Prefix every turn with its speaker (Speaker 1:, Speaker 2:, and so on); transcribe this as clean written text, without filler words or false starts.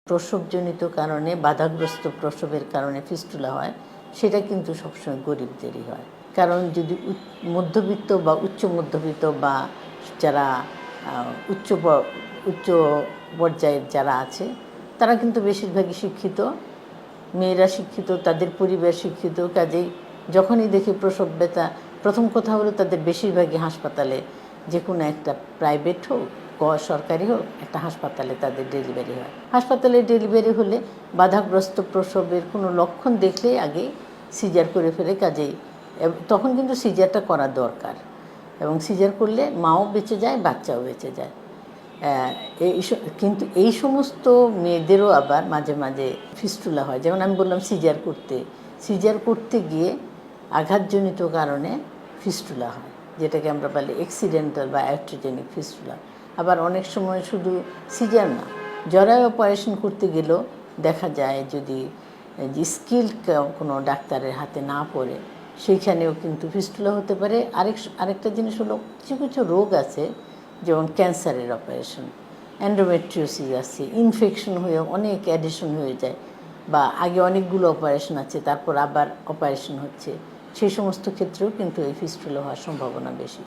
Speaker 1: প্রসবজনিত কারণে বাধাগ্রস্ত প্রসবের কারণে ফিস্টুলা হয়, সেটা কিন্তু সবসময় গরিবদেরই হয়। কারণ যদি মধ্যবিত্ত বা উচ্চ মধ্যবিত্ত বা যারা উচ্চ পর্যায়ের যারা আছে, তারা কিন্তু বেশিরভাগই শিক্ষিত, মেয়েরা শিক্ষিত, তাদের পরিবার শিক্ষিত। কাজেই যখনই দেখি প্রসব ব্যথা, প্রথম কথা হলো তাদের বেশিরভাগই হাসপাতালে, যে কোনো একটা প্রাইভেট হোক সরকারি হোক, একটা হাসপাতালে তাদের ডেলিভারি হয়। হাসপাতালে ডেলিভারি হলে বাধাগ্রস্ত প্রসবের কোনো লক্ষণ দেখলেই আগে সিজার করে ফেলে। কাজেই তখন কিন্তু সিজারটা করা দরকার, এবং সিজার করলে মাও বেঁচে যায়, বাচ্চাও বেঁচে যায়। কিন্তু এই সমস্ত মেয়েদেরও আবার মাঝে মাঝে ফিস্টুলা হয়। যেমন আমি বললাম সিজার করতে গিয়ে আঘাতজনিত কারণে ফিস্টুলা হয়, যেটাকে আমরা বলি অ্যাক্সিডেন্টাল বা অ্যাট্রোজেনিক ফিস্টুলা। আবার অনেক সময় শুধু সিজার না, জরায়ু অপারেশন করতে গেলেও দেখা যায় যদি স্কিল্ড কোনো ডাক্তারের হাতে না পড়ে, সেইখানেও কিন্তু ফিস্টুলা হতে পারে। আরেকটা জিনিস হলো, কিছু কিছু রোগ আছে, যেমন ক্যান্সারের অপারেশন, এন্ডোমেট্রিওসিস আছে, ইনফেকশন হয়ে অনেক অ্যাডিশন হয়ে যায়, বা আগে অনেকগুলো অপারেশন আছে তারপর আবার অপারেশন হচ্ছে, সেই সমস্ত ক্ষেত্রেও কিন্তু এই ফিস্টুলা হওয়ার সম্ভাবনা বেশি।